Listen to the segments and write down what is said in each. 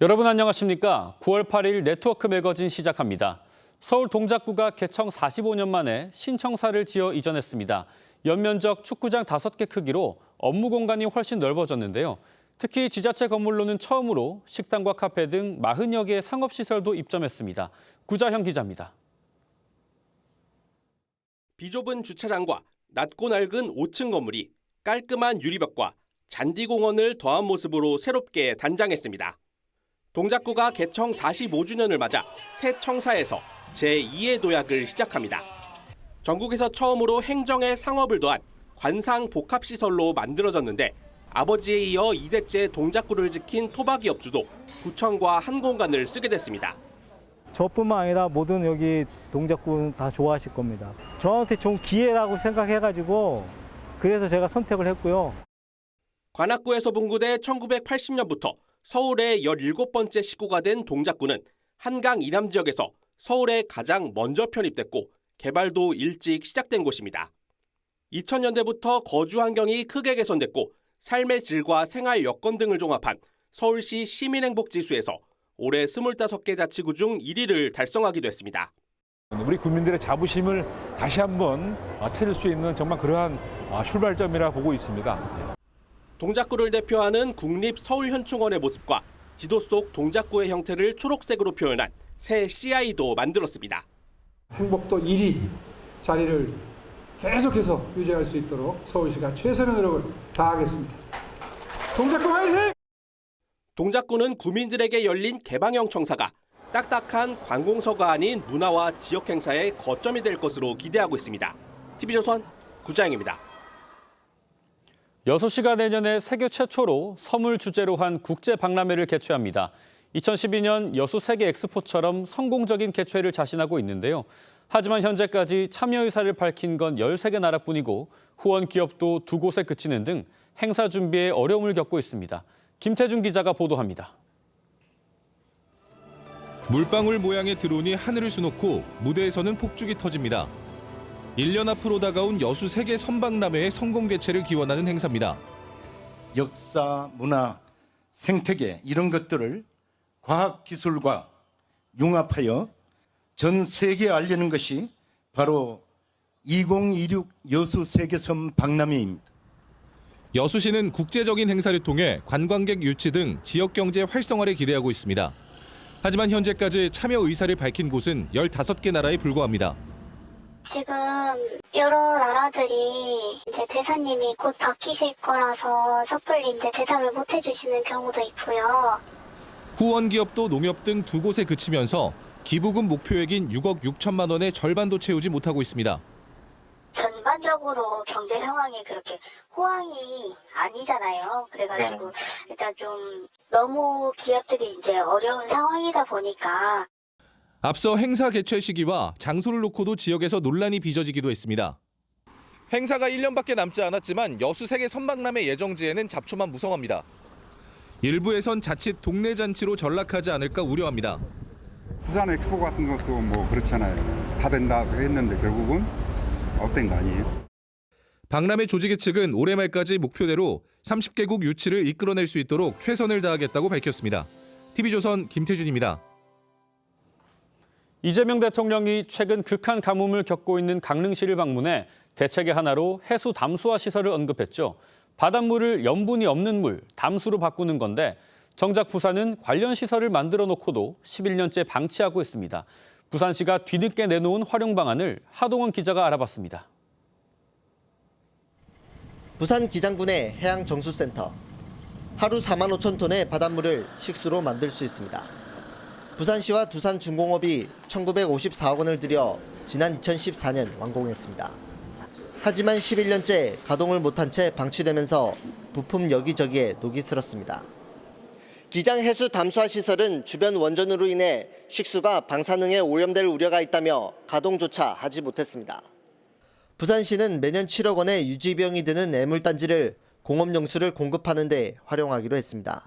여러분 안녕하십니까? 9월 8일 네트워크 매거진 시작합니다. 서울 동작구가 개청 45년 만에 신청사를 지어 이전했습니다. 연면적 축구장 5개 크기로 업무 공간이 훨씬 넓어졌는데요. 특히 지자체 건물로는 처음으로 식당과 카페 등 40여 개의 상업시설도 입점했습니다. 구자형 기자입니다. 비좁은 주차장과 낮고 낡은 5층 건물이 깔끔한 유리벽과 잔디공원을 더한 모습으로 새롭게 단장했습니다. 동작구가 개청 45주년을 맞아 새 청사에서 제2의 도약을 시작합니다. 전국에서 처음으로 행정에 상업을 더한 관상복합시설로 만들어졌는데 아버지에 이어 2대째 동작구를 지킨 토박이업주도 구청과 한 공간을 쓰게 됐습니다. 저뿐만 아니라 모든 여기 동작구 다 좋아하실 겁니다. 저한테 좋은 기회라고 생각해가지고 그래서 제가 선택을 했고요. 관악구에서 분구돼 1980년부터 서울의 17번째 식구가 된 동작구는 한강 이남 지역에서 서울에 가장 먼저 편입됐고 개발도 일찍 시작된 곳입니다. 2000년대부터 거주 환경이 크게 개선됐고 삶의 질과 생활 여건 등을 종합한 서울시 시민행복지수에서 올해 25개 자치구 중 1위를 달성하기도 했습니다. 우리 국민들의 자부심을 다시 한번 찾을 수 있는 정말 그러한 출발점이라 보고 있습니다. 동작구를 대표하는 국립서울현충원의 모습과 지도 속 동작구의 형태를 초록색으로 표현한 새 CI도 만들었습니다. 행복도 1위 자리를 계속해서 유지할 수 있도록 서울시가 최선의 노력을 다하겠습니다. 동작구 화이팅! 동작구는 구민들에게 열린 개방형 청사가 딱딱한 관공서가 아닌 문화와 지역 행사의 거점이 될 것으로 기대하고 있습니다. TV조선 구자영입니다. 여수시가 내년에 세계 최초로 섬을 주제로 한 국제박람회를 개최합니다. 2012년 여수 세계 엑스포처럼 성공적인 개최를 자신하고 있는데요. 하지만 현재까지 참여 의사를 밝힌 건 13개 나라뿐이고 후원 기업도 2곳에 그치는 등 행사 준비에 어려움을 겪고 있습니다. 김태준 기자가 보도합니다. 물방울 모양의 드론이 하늘을 수놓고 무대에서는 폭죽이 터집니다. 1년 앞으로 다가온 여수 세계 섬박람회의 성공 개최를 기원하는 행사입니다. 역사, 문화, 생태계 이런 것들을 과학기술과 융합하여 전 세계에 알리는 것이 바로 2026 여수 세계섬 박람회입니다. 여수시는 국제적인 행사를 통해 관광객 유치 등 지역 경제 활성화를 기대하고 있습니다. 하지만 현재까지 참여 의사를 밝힌 곳은 15개 나라에 불과합니다. 지금 여러 나라들이 이제 대사님이 곧 바뀌실 거라서 섣불리 이제 대답을 못 해주시는 경우도 있고요. 후원 기업도 농협 등 2곳에 그치면서 기부금 목표액인 6억 6천만 원의 절반도 채우지 못하고 있습니다. 전반적으로 경제 상황이 그렇게 호황이 아니잖아요. 그래가지고 일단 좀 너무 기업들이 이제 어려운 상황이다 보니까. 앞서 행사 개최 시기와 장소를 놓고도 지역에서 논란이 빚어지기도 했습니다. 행사가 1년밖에 남지 않았지만 여수 세계 섬박람회 예정지에는 잡초만 무성합니다. 일부에선 자칫 동네 잔치로 전락하지 않을까 우려합니다. 부산 엑스포 같은 것도 뭐 그렇잖아요. 다 된다 했는데 결국은 어떤 거 아니에요? 박람회 조직위 측은 올해 말까지 목표대로 30개국 유치를 이끌어낼 수 있도록 최선을 다하겠다고 밝혔습니다. TV조선 김태준입니다. 이재명 대통령이 최근 극한 가뭄을 겪고 있는 강릉시를 방문해 대책의 하나로 해수 담수화 시설을 언급했죠. 바닷물을 염분이 없는 물, 담수로 바꾸는 건데 정작 부산은 관련 시설을 만들어 놓고도 11년째 방치하고 있습니다. 부산시가 뒤늦게 내놓은 활용 방안을 하동원 기자가 알아봤습니다. 부산 기장군의 해양정수센터. 하루 4만 5천 톤의 바닷물을 식수로 만들 수 있습니다. 부산시와 두산중공업이 1954억 원을 들여 지난 2014년 완공했습니다. 하지만 11년째 가동을 못한 채 방치되면서 부품 여기저기에 녹이 슬었습니다. 기장 해수 담수화 시설은 주변 원전으로 인해 식수가 방사능에 오염될 우려가 있다며 가동조차 하지 못했습니다. 부산시는 매년 7억 원의 유지 비용이 드는 애물단지를 공업용수를 공급하는 데 활용하기로 했습니다.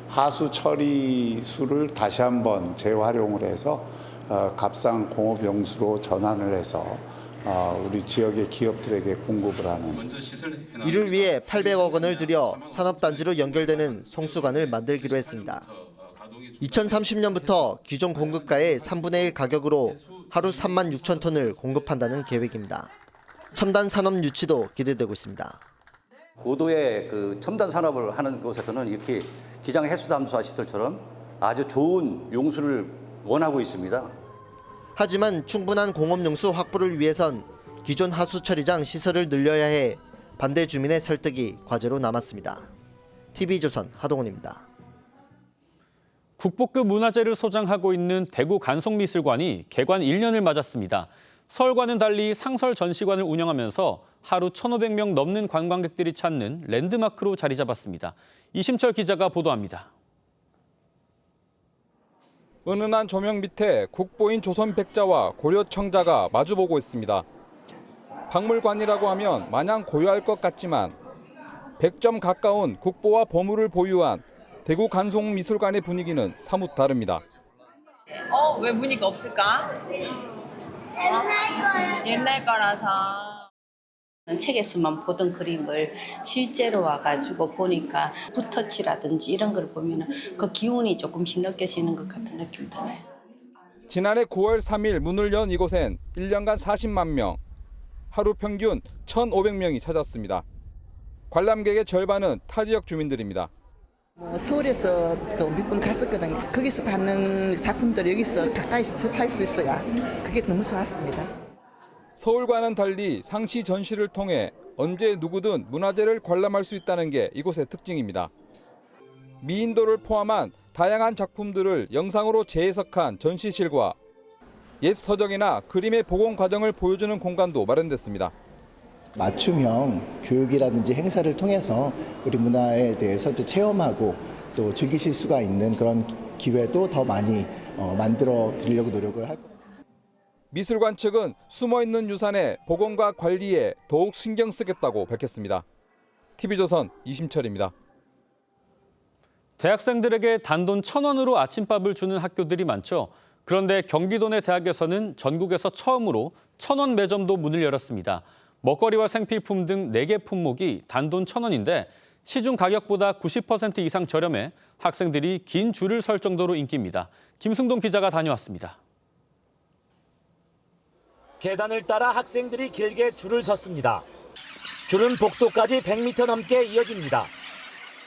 하수 처리수를 다시 한번 재활용을 해서 값싼 공업용수로 전환을 해서 우리 지역의 기업들에게 공급을 하는. 이를 위해 800억 원을 들여 산업단지로 연결되는 송수관을 만들기로 했습니다. 2030년부터 기존 공급가의 3분의 1 가격으로 하루 3만 6천 톤을 공급한다는 계획입니다. 첨단 산업 유치도 기대되고 있습니다. 고도의 그 첨단 산업을 하는 곳에서는 이렇게 기장 해수 담수화 시설처럼 아주 좋은 용수를 원하고 있습니다. 하지만 충분한 공업 용수 확보를 위해선 기존 하수 처리장 시설을 늘려야 해 반대 주민의 설득이 과제로 남았습니다. TV조선 하동훈입니다. 국보급 문화재를 소장하고 있는 대구 간송미술관이 개관 1년을 맞았습니다. 서울과는 달리 상설 전시관을 운영하면서 하루 1,500명 넘는 관광객들이 찾는 랜드마크로 자리 잡았습니다. 이심철 기자가 보도합니다. 은은한 조명 밑에 국보인 조선백자와 고려청자가 마주보고 있습니다. 박물관이라고 하면 마냥 고요할 것 같지만 100점 가까운 국보와 보물을 보유한 대구 간송미술관의 분위기는 사뭇 다릅니다. 왜 분위기가 없을까? 옛날 거라서. 책에서만 보던 그림을 실제로 와가지고 보니까 붓터치라든지 이런 걸 보면 그 기운이 조금씩 느껴지는 것 같은 느낌 드네요. 지난해 9월 3일 문을 연 이곳엔 1년간 40만 명, 하루 평균 1,500명이 찾았습니다. 관람객의 절반은 타 지역 주민들입니다. 서울에서도 몇 번 갔었거든요. 거기서 받는 작품들을 여기서 가까이서 접할 수 있어야 그게 너무 좋았습니다. 서울과는 달리 상시 전시를 통해 언제 누구든 문화재를 관람할 수 있다는 게 이곳의 특징입니다. 미인도를 포함한 다양한 작품들을 영상으로 재해석한 전시실과 옛 서적이나 그림의 복원 과정을 보여주는 공간도 마련됐습니다. 맞춤형 교육이라든지 행사를 통해서 우리 문화에 대해서 또 체험하고 또 즐기실 수가 있는 그런 기회도 더 많이 만들어 드리려고 노력을 할 겁니다. 미술관 측은 숨어있는 유산의 복원과 관리에 더욱 신경 쓰겠다고 밝혔습니다. TV조선 이심철입니다. 대학생들에게 단돈 1,000원으로 아침밥을 주는 학교들이 많죠. 그런데 경기도 내 대학에서는 전국에서 처음으로 1,000원 매점도 문을 열었습니다. 먹거리와 생필품 등 4개 품목이 단돈 1,000원인데 시중 가격보다 90% 이상 저렴해 학생들이 긴 줄을 설 정도로 인기입니다. 김승동 기자가 다녀왔습니다. 계단을 따라 학생들이 길게 줄을 섰습니다. 줄은 복도까지 100m 넘게 이어집니다.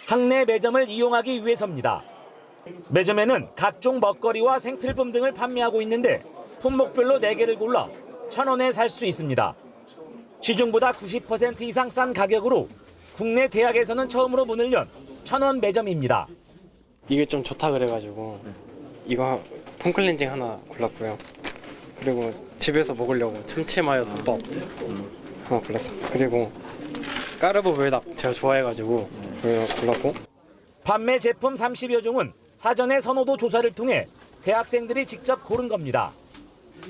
학내 매점을 이용하기 위해서입니다. 매점에는 각종 먹거리와 생필품 등을 판매하고 있는데 품목별로 4개를 골라 1,000원에 살 수 있습니다. 시중보다 90% 이상 싼 가격으로 국내 대학에서는 처음으로 문을 연 1,000원 매점입니다. 이게 좀 좋다 그래가지고 이거 폼클렌징 하나 골랐고요. 그리고 집에서 먹으려고 참치마요 덮밥 하나 골랐어요. 그리고 까르보 불닭 제가 좋아해가지고 골랐고. 판매 제품 30여 종은 사전에 선호도 조사를 통해 대학생들이 직접 고른 겁니다.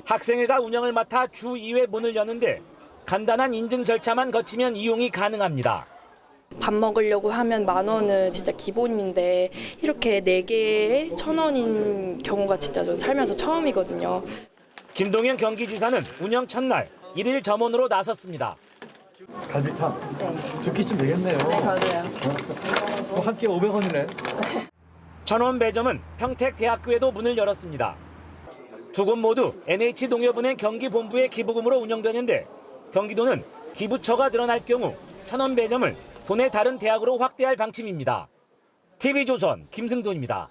학생회가 운영을 맡아 주 2회 문을 여는데 간단한 인증 절차만 거치면 이용이 가능합니다. 밥 먹으려고 하면 10,000원은 진짜 기본인데 이렇게 4개에 1,000원인 경우가 진짜 저 살면서 처음이거든요. 김동연 경기지사는 운영 첫날 1일 점원으로 나섰습니다. 갈비탕 2끼쯤 되겠네요. 네, 맞아요. 한 끼 500원이네. 1,000원 매점은 평택대학교에도 문을 열었습니다. 두 곳 모두 NH농협은행 경기본부의 기부금으로 운영되는데 경기도는 기부처가 늘어날 경우 1,000원 매점을 도내 다른 대학으로 확대할 방침입니다. TV조선 김승돈입니다.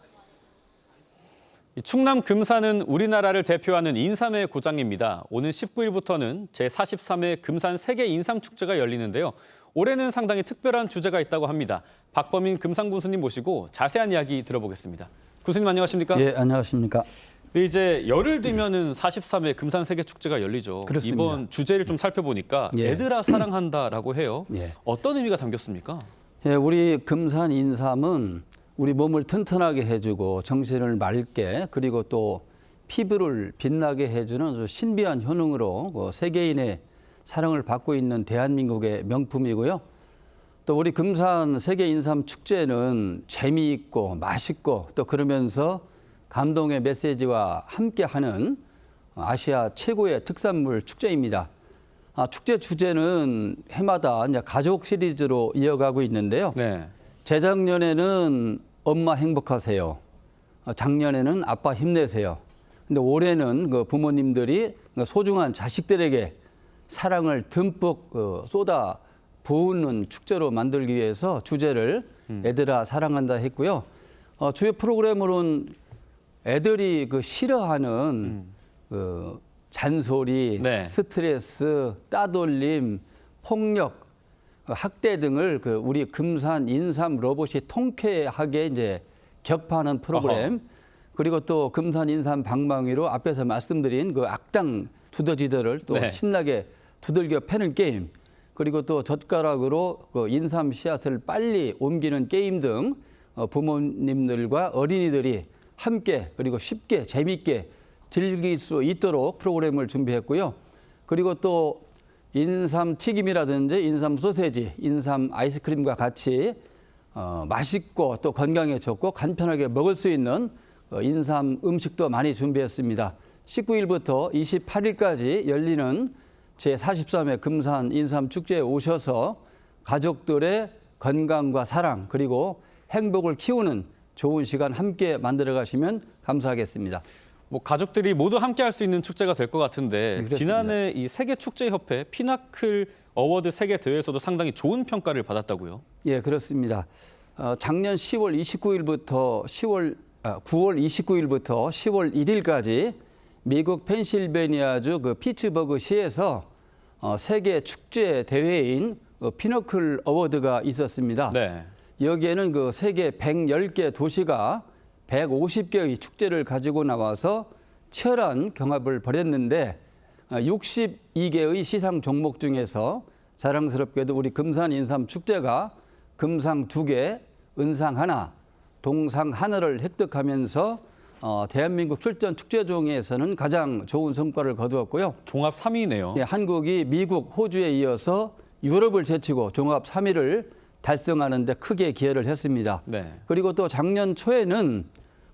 충남 금산은 우리나라를 대표하는 인삼의 고장입니다. 오는 19일부터는 제43회 금산 세계 인삼축제가 열리는데요. 올해는 상당히 특별한 주제가 있다고 합니다. 박범인 금산 군수님 모시고 자세한 이야기 들어보겠습니다. 군수님 안녕하십니까? 예, 안녕하십니까? 네, 이제 열흘 뒤면은 43회 금산 세계 축제가 열리죠. 그렇습니다. 이번 주제를 좀 살펴보니까 예. 애들아 사랑한다라고 해요. 예. 어떤 의미가 담겼습니까? 예, 우리 금산 인삼은 우리 몸을 튼튼하게 해주고 정신을 맑게 그리고 또 피부를 빛나게 해주는 아주 신비한 효능으로 그 세계인의 사랑을 받고 있는 대한민국의 명품이고요. 또 우리 금산 세계 인삼 축제는 재미있고 맛있고 또 그러면서 감동의 메시지와 함께하는 아시아 최고의 특산물 축제입니다. 축제 주제는 해마다 이제 가족 시리즈로 이어가고 있는데요. 네. 재작년에는 엄마 행복하세요. 작년에는 아빠 힘내세요. 근데 올해는 그 부모님들이 소중한 자식들에게 사랑을 듬뿍 쏟아 부으는 축제로 만들기 위해서 주제를 애들아 사랑한다 했고요. 주요 프로그램으로는 애들이 그 싫어하는 그 잔소리, 네. 스트레스, 따돌림, 폭력, 학대 등을 그 우리 금산 인삼 로봇이 통쾌하게 이제 격파하는 프로그램. 그리고 또 금산 인삼 방망이로 앞에서 말씀드린 그 악당 두더지들을 또 네. 신나게 두들겨 패는 게임. 그리고 또 젓가락으로 그 인삼 씨앗을 빨리 옮기는 게임 등 부모님들과 어린이들이 함께 그리고 쉽게 재미있게 즐길 수 있도록 프로그램을 준비했고요. 그리고 또 인삼 튀김이라든지 인삼 소세지, 인삼 아이스크림과 같이 맛있고 또 건강에 좋고 간편하게 먹을 수 있는 인삼 음식도 많이 준비했습니다. 19일부터 28일까지 열리는 제43회 금산 인삼 축제에 오셔서 가족들의 건강과 사랑 그리고 행복을 키우는 좋은 시간 함께 만들어 가시면 감사하겠습니다. 뭐 가족들이 모두 함께 할 수 있는 축제가 될 것 같은데 그렇습니다. 지난해 이 세계축제협회 피나클 어워드 세계 대회에서도 상당히 좋은 평가를 받았다고요? 예, 그렇습니다. 작년 10월 29일부터 9월 29일부터 10월 1일까지 미국 펜실베니아주 그 피츠버그 시에서 세계 축제 대회인 피너클 어워드가 있었습니다. 네. 여기에는 그 세계 110개 도시가 150개의 축제를 가지고 나와서 치열한 경합을 벌였는데 62개의 시상 종목 중에서 자랑스럽게도 우리 금산 인삼 축제가 금상 2개, 은상 1, 동상 1를 획득하면서 대한민국 출전 축제 중에서는 가장 좋은 성과를 거두었고요. 종합 3위네요. 네, 한국이 미국, 호주에 이어서 유럽을 제치고 종합 3위를 달성하는 데 크게 기여를 했습니다. 네. 그리고 또 작년 초에는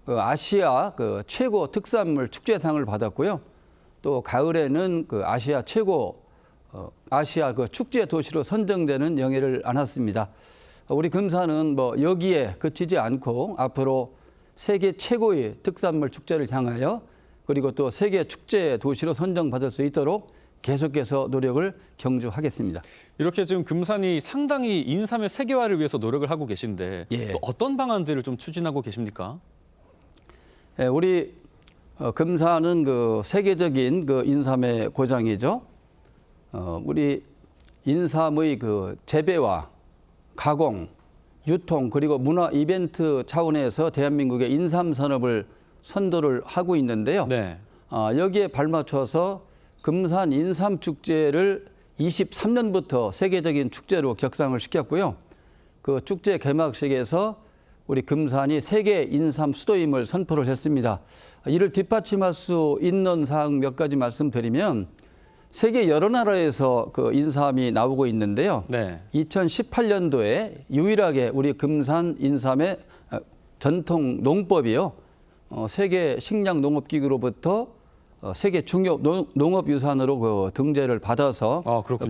그 아시아 그 최고 특산물 축제상을 받았고요. 또 가을에는 그 아시아 최고 아시아 그 축제 도시로 선정되는 영예를 안았습니다. 우리 금산은 뭐 여기에 그치지 않고 앞으로 세계 최고의 특산물 축제를 향하여 그리고 또 세계 축제 도시로 선정받을 수 있도록 계속해서 노력을 경주하겠습니다. 이렇게 지금 금산이 상당히 인삼의 세계화를 위해서 노력을 하고 계신데 예. 또 어떤 방안들을 좀 추진하고 계십니까? 예, 우리 금산은 그 세계적인 그 인삼의 고장이죠. 우리 인삼의 그 재배와 가공, 유통 그리고 문화 이벤트 차원에서 대한민국의 인삼 산업을 선도를 하고 있는데요. 네. 여기에 발맞춰서 금산 인삼 축제를 23년부터 세계적인 축제로 격상을 시켰고요. 그 축제 개막식에서 우리 금산이 세계 인삼 수도임을 선포를 했습니다. 이를 뒷받침할 수 있는 사항 몇 가지 말씀드리면 세계 여러 나라에서 그 인삼이 나오고 있는데요. 네. 2018년도에 유일하게 우리 금산 인삼의 전통 농법이요. 세계 식량농업기구로부터 세계 중요 농업유산으로 그 등재를 받아서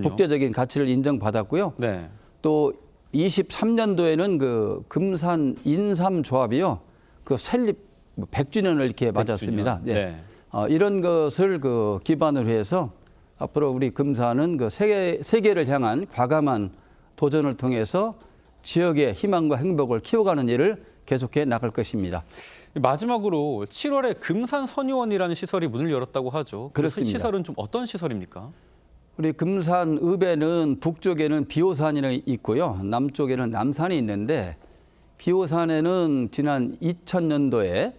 국제적인 가치를 인정받았고요. 네. 또 23년도에는 그 금산 인삼 조합이요. 그 설립 100주년을 이렇게 맞았습니다. 100주년. 네. 이런 것을 그 기반으로 해서 앞으로 우리 금산은 그 세계를 향한 과감한 도전을 통해서 지역의 희망과 행복을 키워가는 일을 계속해 나갈 것입니다. 마지막으로 7월에 금산 선유원이라는 시설이 문을 열었다고 하죠. 그 그렇습니다. 시설은 좀 어떤 시설입니까? 우리 금산 읍에는 북쪽에는 비호산이 있고요. 남쪽에는 남산이 있는데 비호산에는 지난 2000년도에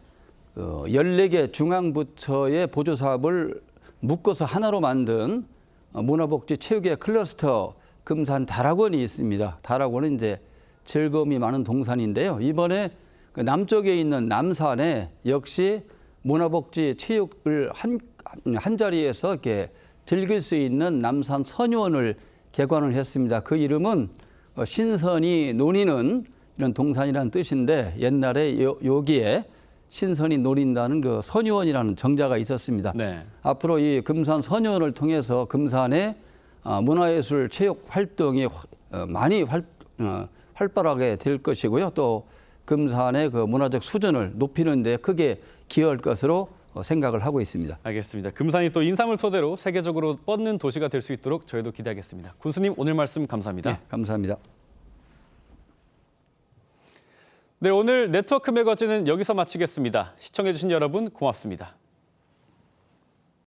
14개 중앙부처의 보조사업을 묶어서 하나로 만든 문화복지 체육의 클러스터 금산 다락원이 있습니다. 다락원은 이제 즐거움이 많은 동산인데요. 이번에 그 남쪽에 있는 남산에 역시 문화복지 체육을 한 자리에서 이렇게 즐길 수 있는 남산 선유원을 개관을 했습니다. 그 이름은 신선이 노니는 이런 동산이라는 뜻인데 옛날에 여기에 신선이 노린다는 그 선유원이라는 정자가 있었습니다. 네. 앞으로 이 금산 선유원을 통해서 금산의 문화예술 체육 활동이 많이 활발하게 될 것이고요. 또 금산의 그 문화적 수준을 높이는 데 크게 기여할 것으로 생각을 하고 있습니다. 알겠습니다. 금산이 또 인삼을 토대로 세계적으로 뻗는 도시가 될 수 있도록 저희도 기대하겠습니다. 군수님 오늘 말씀 감사합니다. 네, 감사합니다. 네, 오늘 네트워크 매거진은 여기서 마치겠습니다. 시청해주신 여러분 고맙습니다.